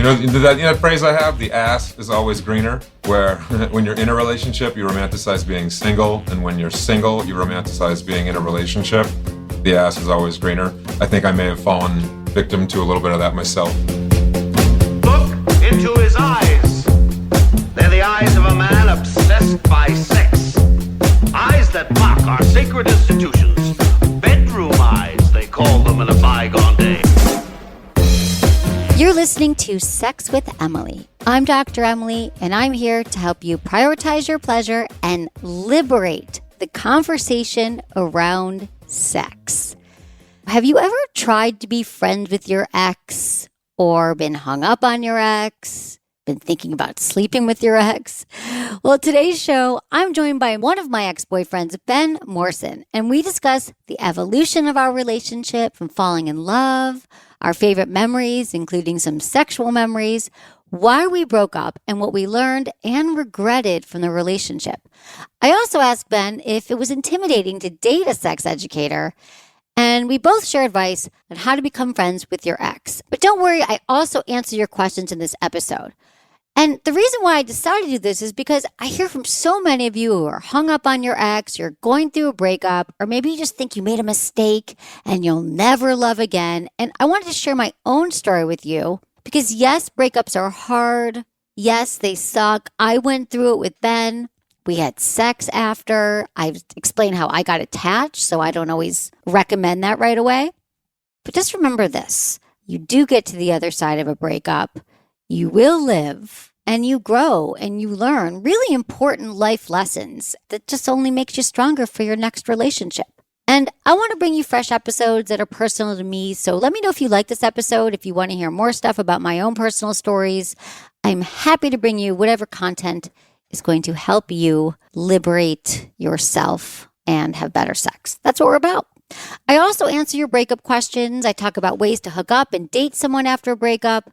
That phrase I have, the ass is always greener, where when you're in a relationship, you romanticize being single, and when you're single, you romanticize being in a relationship. The ass is always greener. I think I may have fallen victim to a little bit of that myself. Look into his eyes. They're the eyes of a man obsessed by sex. Eyes that mock our sacred institutions. Bedroom eyes, they call them in a bygone day. You're listening to Sex with Emily. I'm Dr. Emily, and I'm here to help you prioritize your pleasure and liberate the conversation around sex. Have you ever tried to be friends with your ex, or been hung up on your ex, been thinking about sleeping with your ex? Well, today's show, I'm joined by one of my ex-boyfriends, Ben Morse, and we discuss the evolution of our relationship from falling in love, our favorite memories, including some sexual memories, why we broke up, and what we learned and regretted from the relationship. I also asked Ben if it was intimidating to date a sex educator, and we both share advice on how to become friends with your ex. But don't worry, I also answer your questions in this episode. And the reason why I decided to do this is because I hear from so many of you who are hung up on your ex, you're going through a breakup, or maybe you just think you made a mistake and you'll never love again. And I wanted to share my own story with you because yes, breakups are hard. Yes, they suck. I went through it with Ben. We had sex after. I've explained how I got attached, so I don't always recommend that right away. But just remember this. You do get to the other side of a breakup. You will live and you grow and you learn really important life lessons that just only makes you stronger for your next relationship. And I want to bring you fresh episodes that are personal to me. So let me know if you like this episode, if you want to hear more stuff about my own personal stories. I'm happy to bring you whatever content is going to help you liberate yourself and have better sex. That's what we're about. I also answer your breakup questions. I talk about ways to hook up and date someone after a breakup,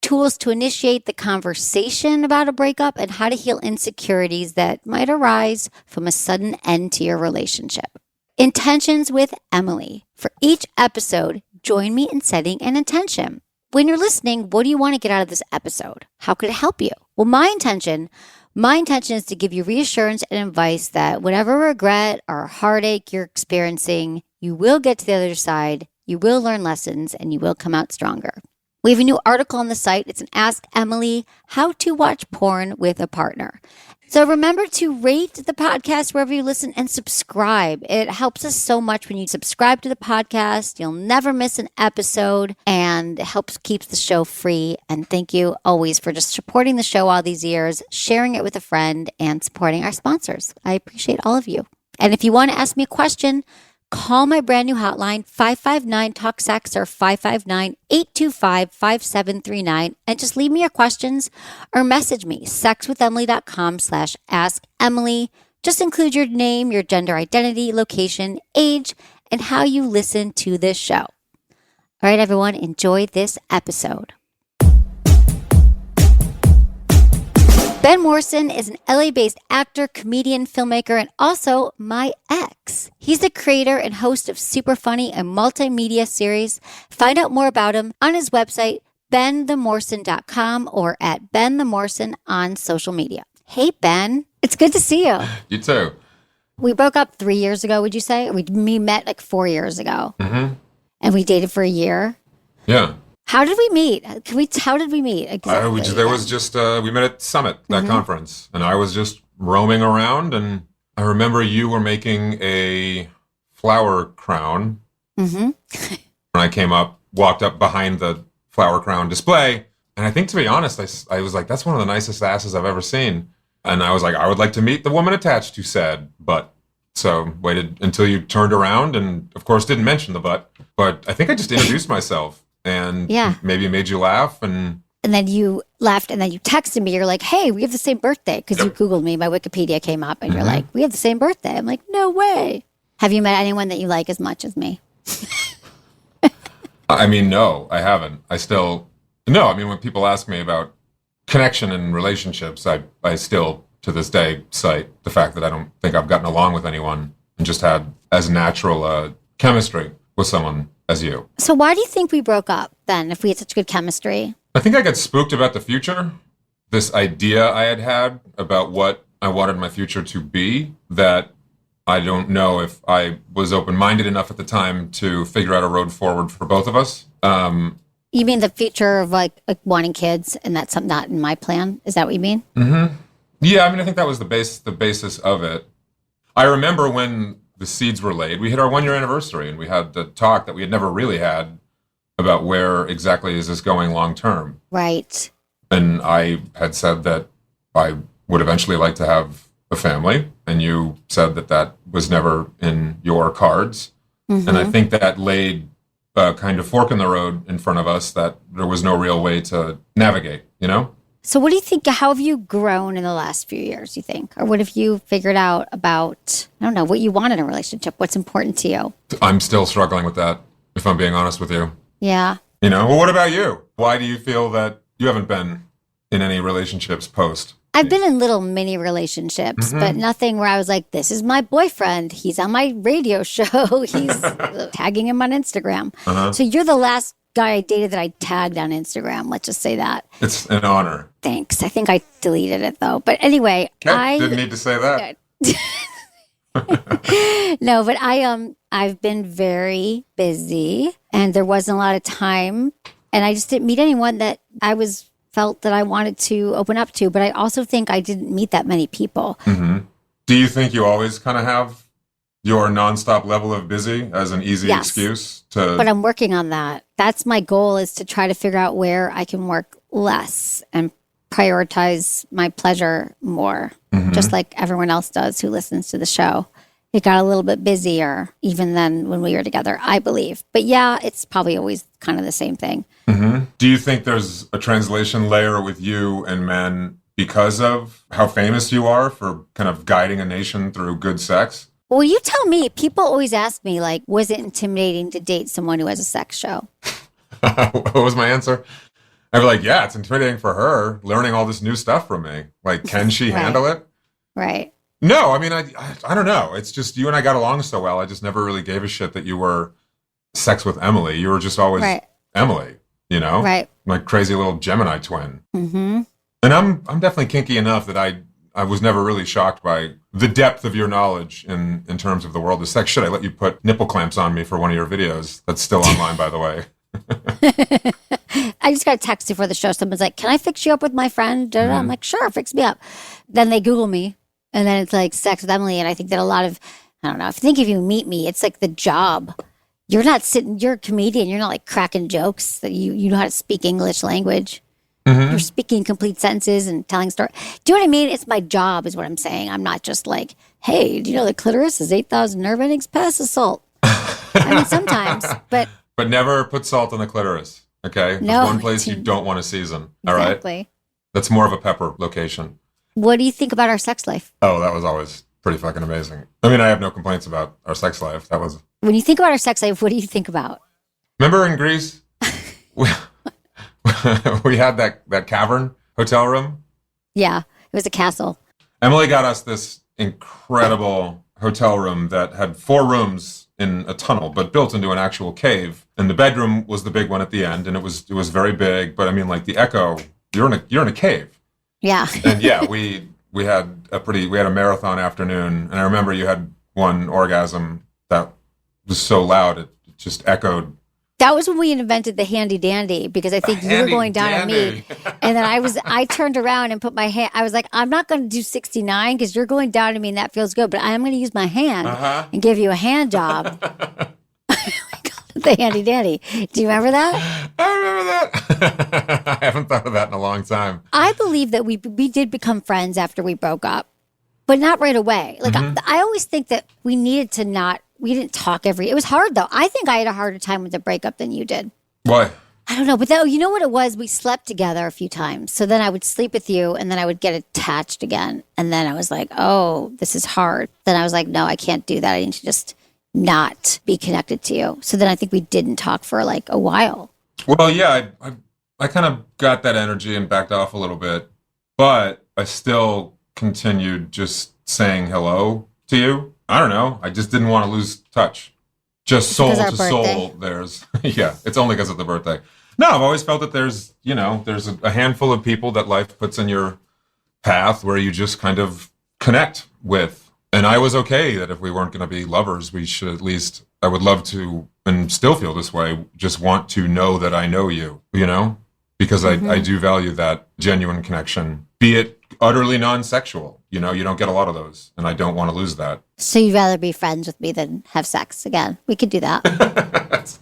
tools to initiate the conversation about a breakup, and how to heal insecurities that might arise from a sudden end to your relationship. Intentions with Emily. For each episode, join me in setting an intention. When you're listening, what do you want to get out of this episode? How could it help you? Well, my intention is to give you reassurance and advice that whatever regret or heartache you're experiencing, you will get to the other side, you will learn lessons, and you will come out stronger. We have a new article on the site. It's an Ask Emily How to Watch Porn with a Partner. So remember to rate the podcast wherever you listen and subscribe. It helps us so much when you subscribe to the podcast. You'll never miss an episode and it helps keeps the show free. And thank you always for just supporting the show all these years, sharing it with a friend, and supporting our sponsors. I appreciate all of you. And if you want to ask me a question, call my brand new hotline, 559-TALK-SEX or 559-825-5739, and just leave me your questions or message me, sexwithemily.com/assemily. Just include your name, your gender identity, location, age, and how you listen to this show. All right, everyone, enjoy this episode. Ben Morse is an LA-based actor, comedian, filmmaker, and also my ex. He's the creator and host of super funny and multimedia series. Find out more about him on his website, benthemorrison.com, or at benthemorrison on social media. Hey, Ben. It's good to see you. You too. We broke up 3 years ago, would you say? We met like 4 years ago. Mm-hmm. And we dated for a year. Yeah. How did we meet? How did we meet exactly? We met at Summit, that conference, and I was just roaming around, and I remember you were making a flower crown. Mm-hmm. And I walked up behind the flower crown display, and I think, to be honest, I was like, that's one of the nicest asses I've ever seen. And I was like, I would like to meet the woman attached who said butt. So waited until you turned around, and of course didn't mention the butt, but I think I just introduced myself. And maybe it made you laugh. And then you laughed, and then you texted me. You're like, hey, we have the same birthday. Because you Googled me. My Wikipedia came up, and you're like, we have the same birthday. I'm like, no way. Have you met anyone that you like as much as me? I mean, no, I haven't. When people ask me about connection and relationships, I still, to this day, cite the fact that I don't think I've gotten along with anyone and just had as natural chemistry with someone as you. So why do you think we broke up then, if we had such good chemistry? I think I get spooked about the future. This idea I had about what I wanted my future to be, that I don't know if I was open-minded enough at the time to figure out a road forward for both of us. You mean the future of like wanting kids, and that's not in my plan? Is that what you mean? Mm-hmm. Yeah, I mean, I think that was the basis of it. I remember when the seeds were laid, we hit our 1-year anniversary, and we had the talk that we had never really had about where exactly is this going long term. Right. And I had said that I would eventually like to have a family, and you said that that was never in your cards. Mm-hmm. And I think that laid a kind of fork in the road in front of us that there was no real way to navigate, you know? So what do you think, how have you grown in the last few years, you think? Or what have you figured out about, I don't know, what you want in a relationship? What's important to you? I'm still struggling with that, if I'm being honest with you. Yeah. You know, well, what about you? Why do you feel that you haven't been in any relationships post? I've been in little mini relationships, but nothing where I was like, this is my boyfriend. He's on my radio show. He's tagging him on Instagram. So you're the last guy I dated that I tagged on Instagram. Let's just say that. It's an honor. Thanks. I think I deleted it though. But anyway, I didn't need to say that. No, but I've been very busy, and there wasn't a lot of time, and I just didn't meet anyone that I felt that I wanted to open up to. But I also think I didn't meet that many people. Mm-hmm. Do you think you always kind of have your nonstop level of busy as an easy excuse to? But I'm working on that. That's my goal, is to try to figure out where I can work less and prioritize my pleasure more, just like everyone else does who listens to the show. It got a little bit busier even then when we were together, I believe. But yeah, it's probably always kind of the same thing. Mm-hmm. Do you think there's a translation layer with you and men because of how famous you are for kind of guiding a nation through good sex? Well, you tell me. People always ask me, like, was it intimidating to date someone who has a sex show? What was my answer? I'd be like, yeah, it's intimidating for her learning all this new stuff from me. Like, can she handle it? Right. No, I mean, I don't know. It's just you and I got along so well. I just never really gave a shit that you were sex with Emily. You were just always Emily, you know? Right. Like crazy little Gemini twin. Mm-hmm. And I'm definitely kinky enough that I was never really shocked by the depth of your knowledge in terms of the world of sex. Shit, I let you put nipple clamps on me for one of your videos. That's still online, by the way. I just got a text before the show. Someone's like, can I fix you up with my friend? I'm like, sure, fix me up. Then they Google me, and then it's like sex with Emily. And I think that a lot of, I don't know, if you meet me, it's like the job. You're not sitting, you're a comedian. You're not like cracking jokes that you know how to speak English language. You're speaking complete sentences and telling stories. Do you know what I mean? It's my job is what I'm saying. I'm not just like, hey, do you know the clitoris is 8,000 nerve endings past assault? I mean, sometimes, but never put salt on the clitoris, okay? No. There's one place you don't want to season, all right? Exactly. That's more of a pepper location. What do you think about our sex life? Oh, that was always pretty fucking amazing. I mean, I have no complaints about our sex life. That was... When you think about our sex life, what do you think about? Remember in Greece? We had that cavern hotel room. Yeah, it was a castle. Emily got us this incredible hotel room that had 4 rooms in a tunnel, but built into an actual cave. And the bedroom was the big one at the end, and it was very big. But I mean, like the echo, you're in a cave. Yeah. And yeah, we had a marathon afternoon, and I remember you had one orgasm that was so loud it just echoed. That was when we invented the handy dandy, because I think you were going down on me. And then I turned around and put my hand, I was like, I'm not going to do 69 because you're going down to me and that feels good, but I'm going to use my hand and give you a hand job. The handy dandy. Do you remember that? I remember that. I haven't thought of that in a long time. I believe that we did become friends after we broke up, but not right away. Like I always think that we didn't talk it was hard though. I think I had a harder time with the breakup than you did. Why? I don't know, but you know what it was? We slept together a few times. So then I would sleep with you and then I would get attached again. And then I was like, oh, this is hard. Then I was like, no, I can't do that. I need to just not be connected to you. So then I think we didn't talk for like a while. Well, yeah, I kind of got that energy and backed off a little bit, but I still continued just saying hello to you. I don't know. I just didn't want to lose touch. Just soul to soul. There's, yeah, it's only because of the birthday. No, I've always felt that there's a handful of people that life puts in your path where you just kind of connect with. And I was okay that if we weren't going to be lovers, we should at least, I would love to, and still feel this way, just want to know that I know you, because I do value that genuine connection, be it utterly non-sexual. You don't get a lot of those, and I don't want to lose that. So you'd rather be friends with me than have sex again? We could do that.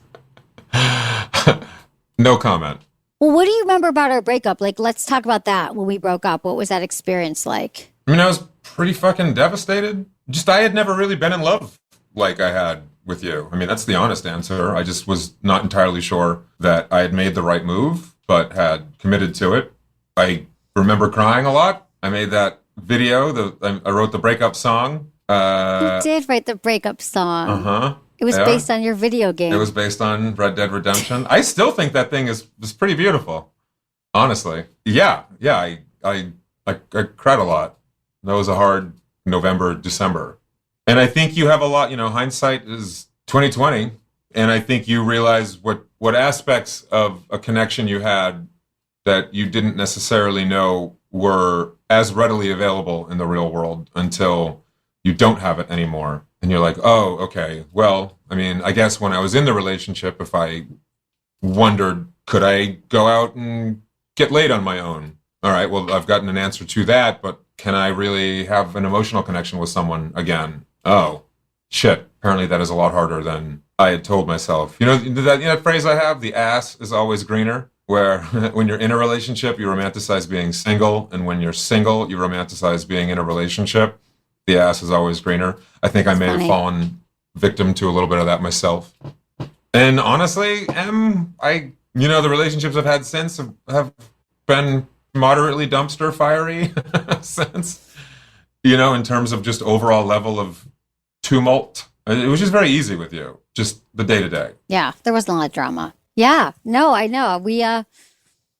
No comment. Well, what do you remember about our breakup? Like, let's talk about that. When we broke up, what was that experience like? I mean, I was pretty fucking devastated. Just, I had never really been in love like I had with you. I mean, that's the honest answer. I just was not entirely sure that I had made the right move, but had committed to it. I remember crying a lot. I made that video. I wrote the breakup song. You did write the breakup song. Uh-huh. It was based on your video game. It was based on Red Dead Redemption. I still think that thing was pretty beautiful, honestly. Yeah. I cried a lot. That was a hard November, December. And I think you have a lot, hindsight is 2020. And I think you realize what aspects of a connection you had that you didn't necessarily know were as readily available in the real world until you don't have it anymore. And you're like, oh, okay, well, I mean, I guess when I was in the relationship, if I wondered, could I go out and get laid on my own? All right, well, I've gotten an answer to that, but can I really have an emotional connection with someone again? Oh, shit. Apparently that is a lot harder than I had told myself. That phrase I have, the ass is always greener, where when you're in a relationship, you romanticize being single, and when you're single, you romanticize being in a relationship. The ass is always greener. I think I may have fallen victim to a little bit of that myself. And honestly, the relationships I've had since have been moderately dumpster fiery since, in terms of just overall level of tumult. It was just very easy with you, just the day to day. Yeah, there wasn't a lot of drama. Yeah, no, I know. We had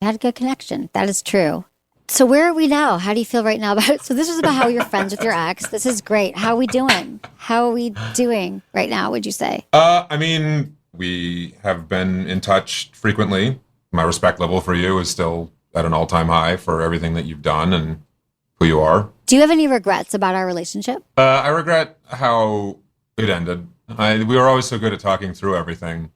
a good connection. That is true. So where are we now? How do you feel right now about it? So this is about how you're friends with your ex. This is great. How are we doing? How are we doing right now, would you say? I mean, we have been in touch frequently. My respect level for you is still at an all-time high for everything that you've done and who you are. Do you have any regrets about our relationship? I regret how it ended. We were always so good at talking through everything.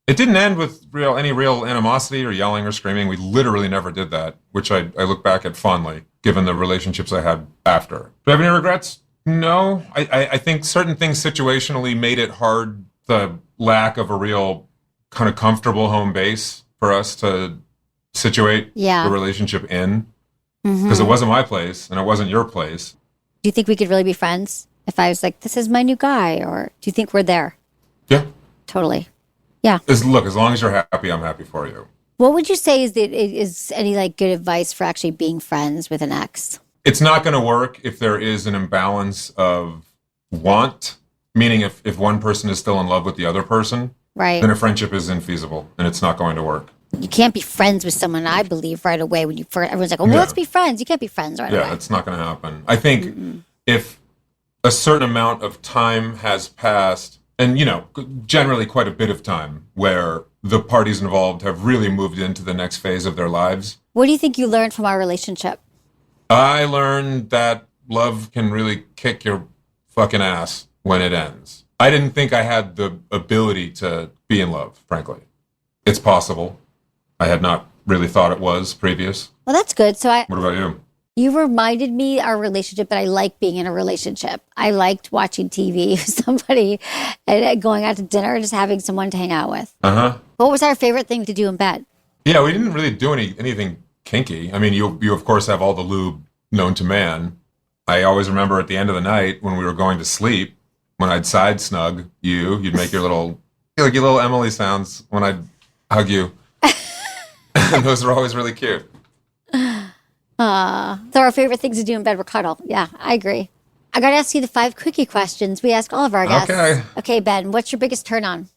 It didn't end with any real animosity or yelling or screaming. We literally never did that, which I look back at fondly, given the relationships I had after. Do I have any regrets? No. I think certain things situationally made it hard, the lack of a real kind of comfortable home base for us to situate the relationship in. Because it wasn't my place and it wasn't your place. Do you think we could really be friends if I was like, this is my new guy? Or do you think we're there? Yeah. Totally. Yeah. Look, as long as you're happy, I'm happy for you. What would you say is any good advice for actually being friends with an ex? It's not going to work if there is an imbalance of want, meaning if one person is still in love with the other person, right, then a friendship is infeasible and it's not going to work. You can't be friends with someone, I believe, right away when everyone's like, let's be friends. You can't be friends right away. Yeah, it's not going to happen. I think if a certain amount of time has passed, and, generally quite a bit of time, where the parties involved have really moved into the next phase of their lives. What do you think you learned from our relationship? I learned that love can really kick your fucking ass when it ends. I didn't think I had the ability to be in love, frankly. It's possible. I had not really thought it was previous. Well, that's good. What about you? You reminded me our relationship that I like being in a relationship. I liked watching TV with somebody and going out to dinner and just having someone to hang out with. Uh-huh. What was our favorite thing to do in bed? Yeah, we didn't really do anything kinky. I mean, you of course have all the lube known to man. I always remember at the end of the night when we were going to sleep, when I'd side snug you'd make your little Emily sounds when I'd hug you. And those were always really cute. So our favorite things to do in bed were cuddle. Yeah, I agree. I got to ask you the 5 quickie questions we ask all of our guests. Okay, Ben, what's your biggest turn on?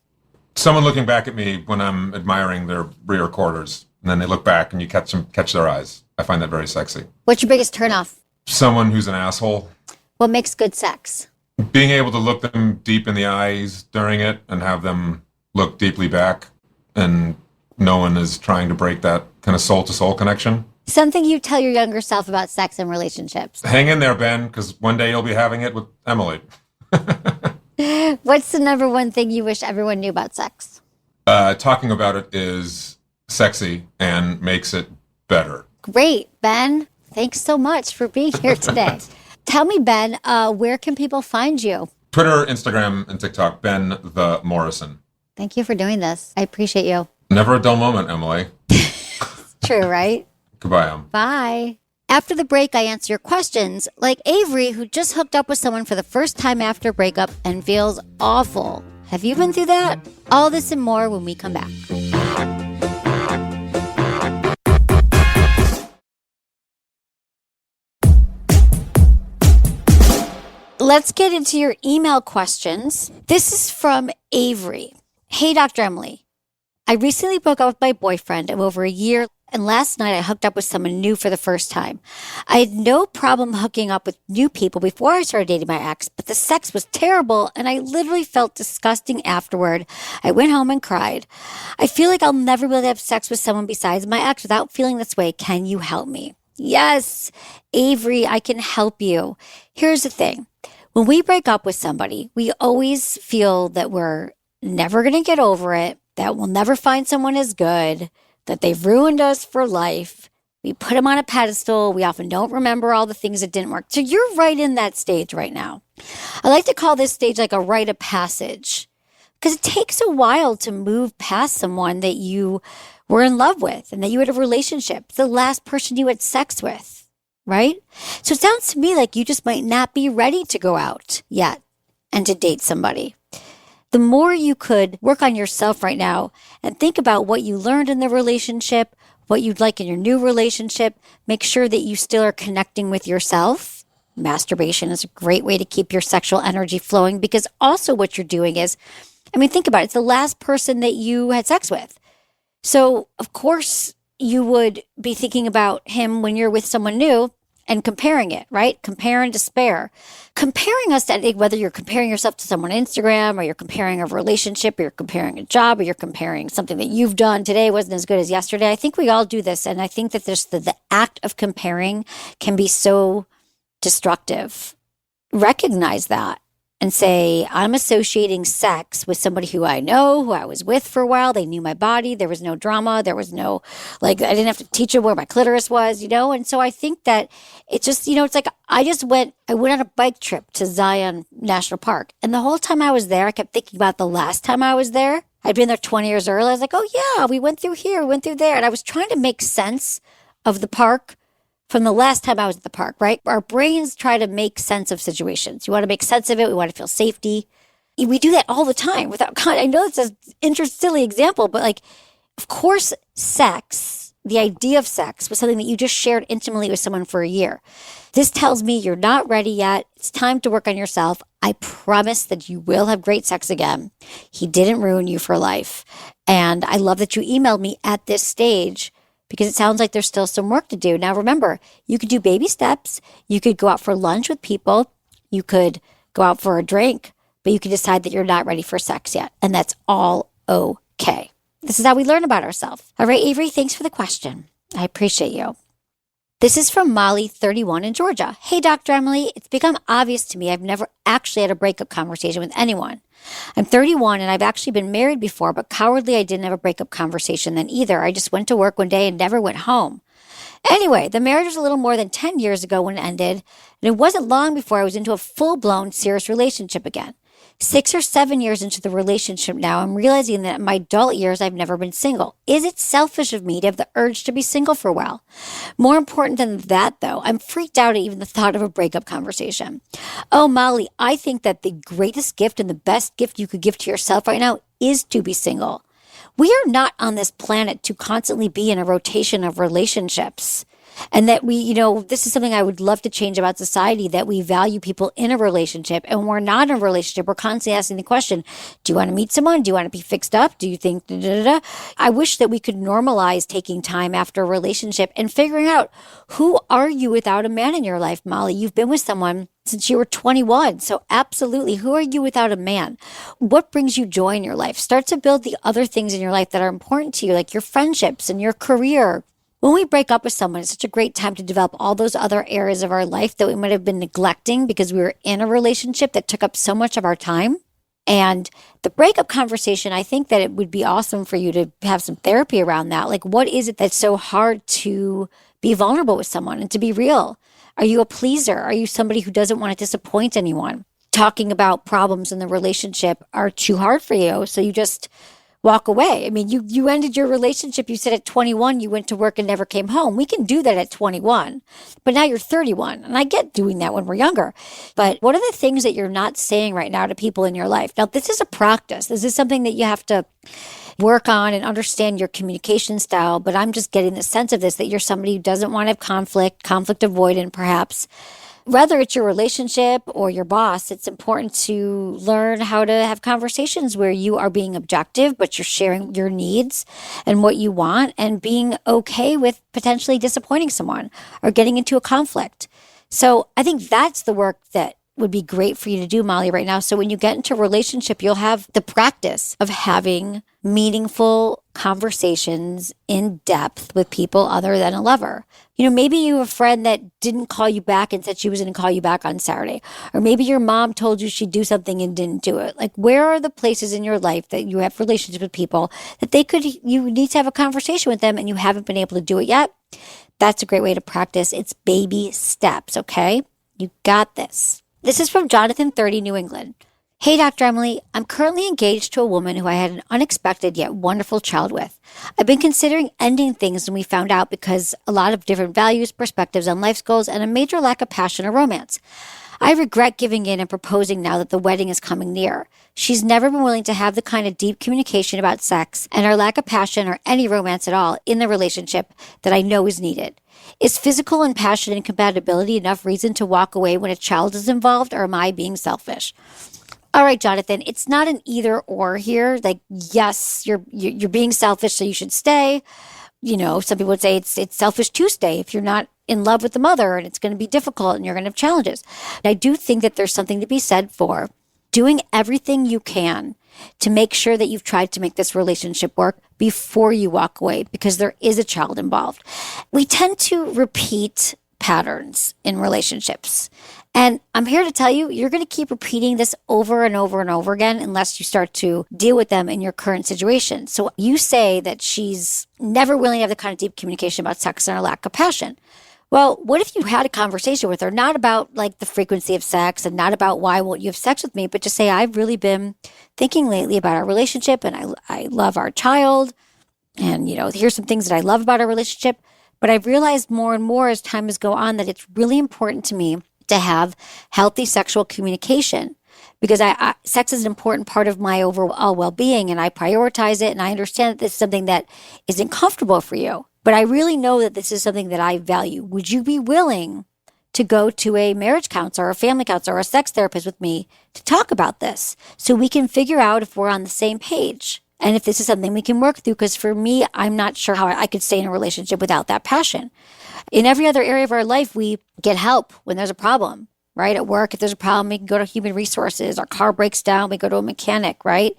Someone looking back at me when I'm admiring their rear quarters, and then they look back and you catch their eyes. I find that very sexy. What's your biggest turn off? Someone who's an asshole. What makes good sex? Being able to look them deep in the eyes during it and have them look deeply back and no one is trying to break that kind of soul-to-soul connection. Something you tell your younger self about sex and relationships. Hang in there, Ben, because one day you'll be having it with Emily. What's the number one thing you wish everyone knew about sex? Talking about it is sexy and makes it better. Great, Ben. Thanks so much for being here today. Tell me, Ben, where can people find you? Twitter, Instagram, and TikTok, Ben the Morrison. Thank you for doing this. I appreciate you. Never a dull moment, Emily. True, right? Goodbye, Bye. After the break, I answer your questions, like Avery, who just hooked up with someone for the first time after a breakup and feels awful. Have you been through that? All this and more when we come back. Let's get into your email questions. This is from Avery. Hey, Dr. Emily. I recently broke up with my boyfriend of over a year, and last night I hooked up with someone new for the first time. I had no problem hooking up with new people before I started dating my ex, but the sex was terrible, and I literally felt disgusting afterward. I went home and cried. I feel like I'll never be able to have sex with someone besides my ex without feeling this way. Can you help me? Yes, Avery, I can help you. Here's the thing. When we break up with somebody, we always feel that we're never going to get over it, that we'll never find someone as good, that they've ruined us for life. We put them on a pedestal. We often don't remember all the things that didn't work. So you're right in that stage right now. I like to call this stage like a rite of passage because it takes a while to move past someone that you were in love with and that you had a relationship, the last person you had sex with, right? So it sounds to me like you just might not be ready to go out yet and to date somebody. The more you could work on yourself right now and think about what you learned in the relationship, what you'd like in your new relationship, make sure that you still are connecting with yourself. Masturbation is a great way to keep your sexual energy flowing because also what you're doing is, think about it, it's the last person that you had sex with. So, of course, you would be thinking about him when you're with someone new and comparing it, right? Compare and despair. Comparing us to whether you're comparing yourself to someone on Instagram or you're comparing a relationship or you're comparing a job or you're comparing something that you've done today wasn't as good as yesterday. I think we all do this. And I think that there's the act of comparing can be so destructive. Recognize that and say, I'm associating sex with somebody who I know, who I was with for a while. They knew my body. There was no drama. There was no, I didn't have to teach them where my clitoris was, And so I think that it's just, it's like I went on a bike trip to Zion National Park. And the whole time I was there, I kept thinking about the last time I was there. I'd been there 20 years early. I was like, oh yeah, we went through here, we went through there. And I was trying to make sense of the park from the last time I was at the park, right? Our brains try to make sense of situations. You want to make sense of it. We want to feel safety. We do that all the time without, I know it's an silly example, but of course, sex, the idea of sex was something that you just shared intimately with someone for a year. This tells me you're not ready yet. It's time to work on yourself. I promise that you will have great sex again. He didn't ruin you for life. And I love that you emailed me at this stage because it sounds like there's still some work to do. Now, remember, you could do baby steps. You could go out for lunch with people. You could go out for a drink, but you can decide that you're not ready for sex yet. And that's all okay. This is how we learn about ourselves. All right, Avery, thanks for the question. I appreciate you. This is from Molly, 31 in Georgia. Hey, Dr. Emily, it's become obvious to me I've never actually had a breakup conversation with anyone. I'm 31 and I've actually been married before, but cowardly I didn't have a breakup conversation then either. I just went to work one day and never went home. Anyway, the marriage was a little more than 10 years ago when it ended, and it wasn't long before I was into a full-blown serious relationship again. 6 or 7 years into the relationship now, I'm realizing that in my adult years, I've never been single. Is it selfish of me to have the urge to be single for a while? More important than that, though, I'm freaked out at even the thought of a breakup conversation. Oh, Molly, I think that the greatest gift and the best gift you could give to yourself right now is to be single. We are not on this planet to constantly be in a rotation of relationships. And that this is something I would love to change about society, that we value people in a relationship, and when we're not in a relationship, we're constantly asking the question, do you want to meet someone? Do you want to be fixed up? Do you think da, da, da, da? I wish that we could normalize taking time after a relationship and figuring out, who are you without a man in your life, Molly? You've been with someone since you were 21. So absolutely, who are you without a man? What brings you joy in your life? Start to build the other things in your life that are important to you, like your friendships and your career. When we break up with someone, it's such a great time to develop all those other areas of our life that we might have been neglecting because we were in a relationship that took up so much of our time. And the breakup conversation, I think that it would be awesome for you to have some therapy around that. Like, what is it that's so hard to be vulnerable with someone and to be real? Are you a pleaser? Are you somebody who doesn't want to disappoint anyone? Talking about problems in the relationship are too hard for you, so you just walk away. I mean, you ended your relationship. You said at 21, you went to work and never came home. We can do that at 21, but now you're 31. And I get doing that when we're younger. But what are the things that you're not saying right now to people in your life? Now, this is a practice. This is something that you have to work on and understand your communication style. But I'm just getting the sense of this, that you're somebody who doesn't want to have conflict avoidant, perhaps. Whether it's your relationship or your boss, it's important to learn how to have conversations where you are being objective, but you're sharing your needs and what you want, and being okay with potentially disappointing someone or getting into a conflict. So I think that's the work that would be great for you to do, Molly, right now. So when you get into a relationship, you'll have the practice of having meaningful conversations in depth with people other than a lover. Maybe you have a friend that didn't call you back and said she was going to call you back on Saturday. Or maybe your mom told you she'd do something and didn't do it. Like, where are the places in your life that you have relationships with people that you need to have a conversation with them and you haven't been able to do it yet? That's a great way to practice. It's baby steps, okay? You got this. This is from Jonathan, 30, New England. Hey, Dr. Emily, I'm currently engaged to a woman who I had an unexpected yet wonderful child with. I've been considering ending things when we found out because a lot of different values, perspectives on life's goals, and a major lack of passion or romance. I regret giving in and proposing now that the wedding is coming near. She's never been willing to have the kind of deep communication about sex and our lack of passion or any romance at all in the relationship that I know is needed. Is physical and passion incompatibility enough reason to walk away when a child is involved, or am I being selfish? All right, Jonathan, it's not an either or here. Like, yes, you're being selfish, so you should stay. Some people would say it's selfish to stay if you're not in love with the mother and it's going to be difficult and you're going to have challenges. And I do think that there's something to be said for doing everything you can to make sure that you've tried to make this relationship work before you walk away, because there is a child involved. We tend to repeat patterns in relationships. And I'm here to tell you, you're going to keep repeating this over and over and over again unless you start to deal with them in your current situation. So you say that she's never willing to have the kind of deep communication about sex and her lack of passion. Well, what if you had a conversation with her, not about like the frequency of sex and not about why won't you have sex with me, but just say, I've really been thinking lately about our relationship and I love our child. And, here's some things that I love about our relationship. But I've realized more and more as time has gone on that it's really important to me to have healthy sexual communication, because sex is an important part of my overall well-being, and I prioritize it, and I understand that this is something that isn't comfortable for you. But I really know that this is something that I value. Would you be willing to go to a marriage counselor or a family counselor or a sex therapist with me to talk about this so we can figure out if we're on the same page and if this is something we can work through? Because for me, I'm not sure how I could stay in a relationship without that passion. In every other area of our life, we get help when there's a problem, right? At work, if there's a problem, we can go to human resources. Our car breaks down, we go to a mechanic, right?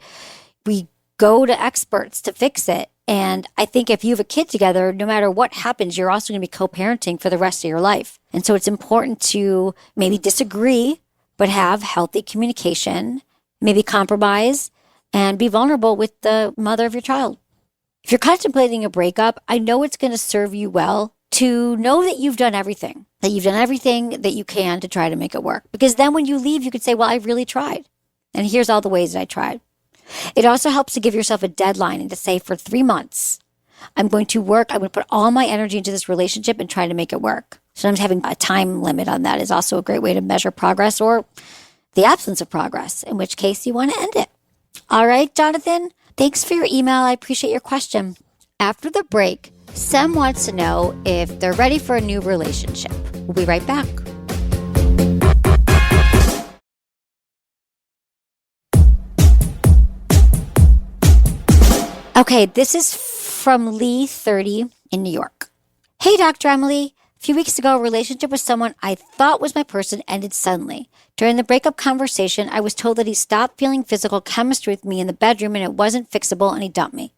We go to experts to fix it. And I think if you have a kid together, no matter what happens, you're also going to be co-parenting for the rest of your life. And so it's important to maybe disagree, but have healthy communication, maybe compromise, and be vulnerable with the mother of your child. If you're contemplating a breakup, I know it's going to serve you well to know that you've done everything that you can to try to make it work. Because then when you leave, you could say, well, I really tried. And here's all the ways that I tried. It also helps to give yourself a deadline and to say, for 3 months, I'm going to put all my energy into this relationship and try to make it work. Sometimes having a time limit on that is also a great way to measure progress or the absence of progress, in which case you want to end it. All right, Jonathan, thanks for your email. I appreciate your question. After the break, Sem wants to know if they're ready for a new relationship. We'll be right back. Okay, this is from Lee, 30, in New York. Hey, Dr. Emily. A few weeks ago, a relationship with someone I thought was my person ended suddenly. During the breakup conversation, I was told that he stopped feeling physical chemistry with me in the bedroom and it wasn't fixable and he dumped me.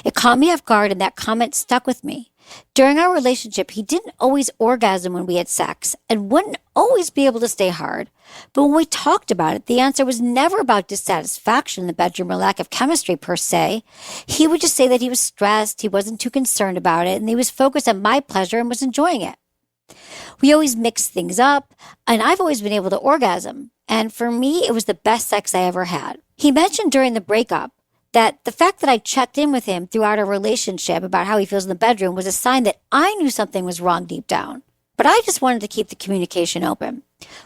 It caught me off guard and that comment stuck with me. During our relationship, he didn't always orgasm when we had sex and wouldn't always be able to stay hard. But when we talked about it, the answer was never about dissatisfaction in the bedroom or lack of chemistry per se. He would just say that he was stressed, he wasn't too concerned about it, and he was focused on my pleasure and was enjoying it. We always mixed things up, and I've always been able to orgasm. And for me, it was the best sex I ever had. He mentioned during the breakup that the fact that I checked in with him throughout our relationship about how he feels in the bedroom was a sign that I knew something was wrong deep down. But I just wanted to keep the communication open.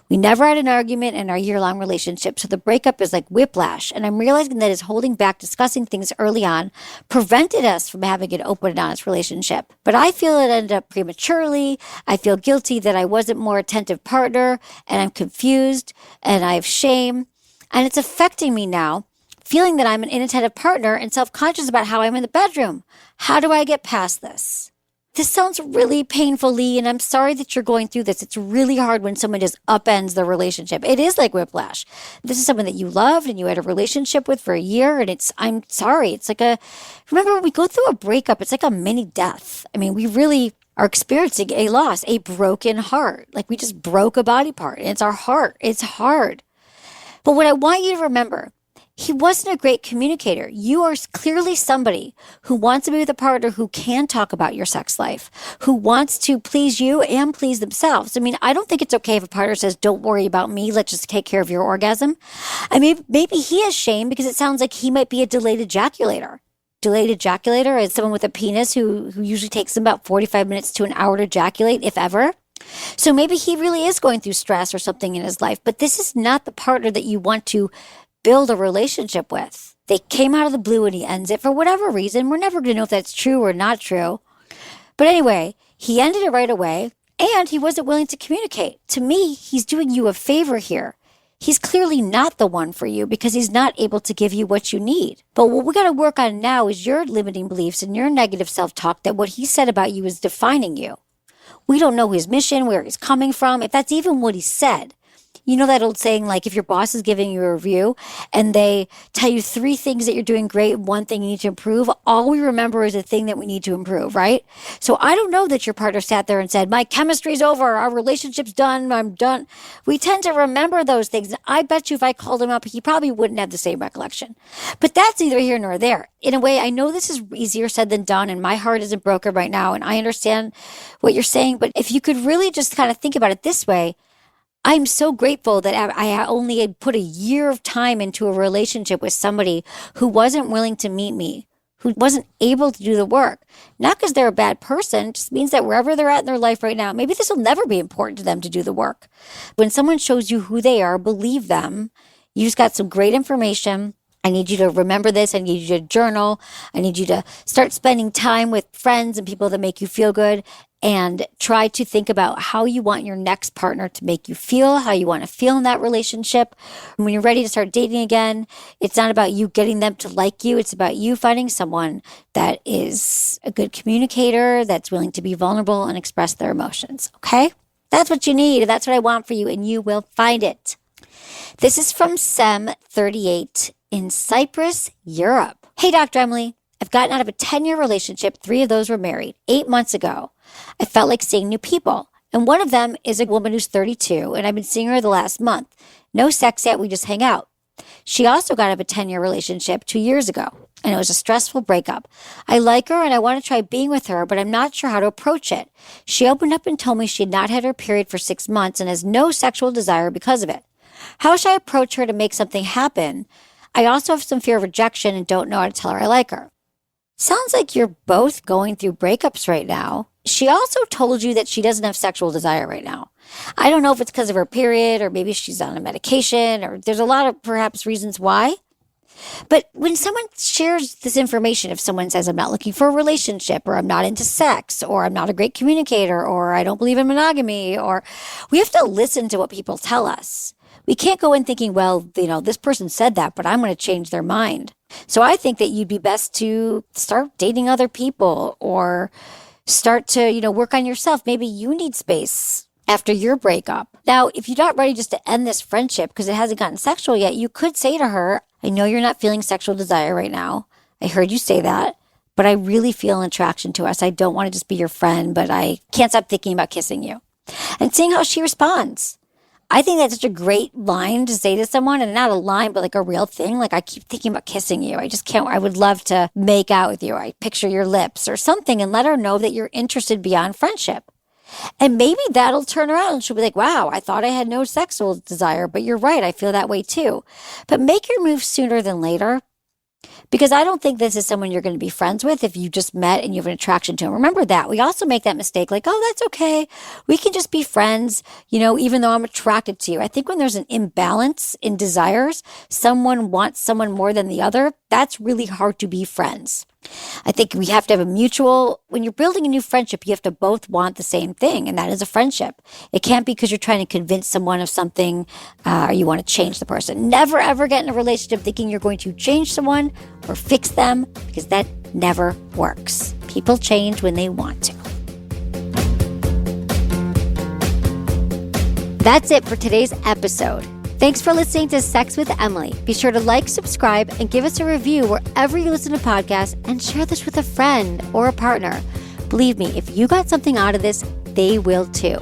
We never had an argument in our year-long relationship, so the breakup is like whiplash, and I'm realizing that his holding back discussing things early on prevented us from having an open and honest relationship. But I feel it ended up prematurely. I feel guilty that I wasn't more attentive partner, and I'm confused, and I have shame, and it's affecting me now, feeling that I'm an inattentive partner and self-conscious about how I'm in the bedroom. How do I get past this? This sounds really painful, Lee, and I'm sorry that you're going through this. It's really hard when someone just upends the relationship. It is like whiplash. This is someone that you loved and you had a relationship with for a year, and I'm sorry. It's like remember, when we go through a breakup, it's like a mini death. I mean, we really are experiencing a loss, a broken heart. Like we just broke a body part, and it's our heart. It's hard. But what I want you to remember, he wasn't a great communicator. You are clearly somebody who wants to be with a partner who can talk about your sex life, who wants to please you and please themselves. I mean, I don't think it's okay if a partner says, don't worry about me, let's just take care of your orgasm. I mean, maybe he has shame because it sounds like he might be a delayed ejaculator. Delayed ejaculator is someone with a penis who usually takes them about 45 minutes to an hour to ejaculate, if ever. So maybe he really is going through stress or something in his life, but this is not the partner that you want to build a relationship with. They came out of the blue and he ends it for whatever reason. We're never going to know if that's true or not true. But anyway, he ended it right away and he wasn't willing to communicate. To me, he's doing you a favor here. He's clearly not the one for you because he's not able to give you what you need. But what we got to work on now is your limiting beliefs and your negative self-talk that what he said about you is defining you. We don't know his mission, where he's coming from, if that's even what he said. You know that old saying, like if your boss is giving you a review and they tell you 3 things that you're doing great and 1 thing you need to improve, all we remember is the thing that we need to improve, right? So I don't know that your partner sat there and said, my chemistry's over, our relationship's done, I'm done. We tend to remember those things. I bet you if I called him up, he probably wouldn't have the same recollection. But that's neither here nor there. In a way, I know this is easier said than done, and my heart isn't broken right now, and I understand what you're saying, but if you could really just kind of think about it this way, I'm so grateful that I only had put a year of time into a relationship with somebody who wasn't willing to meet me, who wasn't able to do the work. Not because they're a bad person, it just means that wherever they're at in their life right now, maybe this will never be important to them to do the work. When someone shows you who they are, believe them. You just got some great information. I need you to remember this. I need you to journal. I need you to start spending time with friends and people that make you feel good and try to think about how you want your next partner to make you feel, how you want to feel in that relationship. And when you're ready to start dating again, it's not about you getting them to like you. It's about you finding someone that is a good communicator, that's willing to be vulnerable and express their emotions. Okay? That's what you need. That's what I want for you, and you will find it. This is from Sem, 38, in Cyprus, Europe. Hey, Dr. Emily. I've gotten out of a 10-year relationship. 3 of those were married 8 months ago. I felt like seeing new people. And one of them is a woman who's 32, and I've been seeing her the last month. No sex yet, we just hang out. She also got out of a 10-year relationship 2 years ago, and it was a stressful breakup. I like her, and I want to try being with her, but I'm not sure how to approach it. She opened up and told me she had not had her period for 6 months and has no sexual desire because of it. How should I approach her to make something happen? I also have some fear of rejection and don't know how to tell her I like her. Sounds like you're both going through breakups right now. She also told you that she doesn't have sexual desire right now. I don't know if it's because of her period or maybe she's on a medication or there's a lot of perhaps reasons why. But when someone shares this information, if someone says, I'm not looking for a relationship, or I'm not into sex, or I'm not a great communicator, or I don't believe in monogamy, or we have to listen to what people tell us. We can't go in thinking, well, this person said that, but I'm going to change their mind. So I think that you'd be best to start dating other people or start to, work on yourself. Maybe you need space after your breakup. Now, if you're not ready just to end this friendship because it hasn't gotten sexual yet, you could say to her, I know you're not feeling sexual desire right now. I heard you say that, but I really feel an attraction to us. I don't want to just be your friend, but I can't stop thinking about kissing you. And seeing how she responds. I think that's such a great line to say to someone, and not a line, but like a real thing. Like, I keep thinking about kissing you. I just can't, I would love to make out with you. I picture your lips or something, and let her know that you're interested beyond friendship. And maybe that'll turn around and she'll be like, wow, I thought I had no sexual desire, but you're right. I feel that way too. But make your move sooner than later, because I don't think this is someone you're going to be friends with if you just met and you have an attraction to him. Remember that. We also make that mistake like, oh, that's okay. We can just be friends, even though I'm attracted to you. I think when there's an imbalance in desires, someone wants someone more than the other, that's really hard to be friends. I think we have to have when you're building a new friendship, you have to both want the same thing, and that is a friendship. It can't be because you're trying to convince someone of something or you want to change the person. Never, ever get in a relationship thinking you're going to change someone or fix them, because that never works. People change when they want to. That's it for today's episode. Thanks for listening to Sex with Emily. Be sure to like, subscribe, and give us a review wherever you listen to podcasts, and share this with a friend or a partner. Believe me, if you got something out of this, they will too.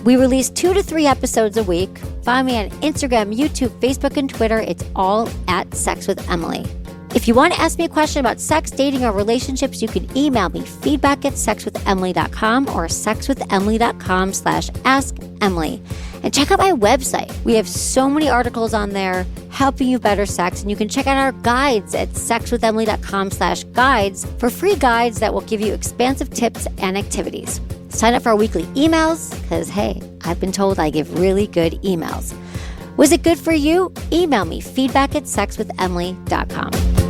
We release 2 to 3 episodes a week. Find me on Instagram, YouTube, Facebook, and Twitter. It's all at Sex with Emily. If you want to ask me a question about sex, dating, or relationships, you can email me feedback@sexwithemily.com or sexwithemily.com/askemily. And check out my website. We have so many articles on there helping you better sex. And you can check out our guides at sexwithemily.com/guides for free guides that will give you expansive tips and activities. Sign up for our weekly emails because, hey, I've been told I give really good emails. Was it good for you? Email me feedback@sexwithemily.com.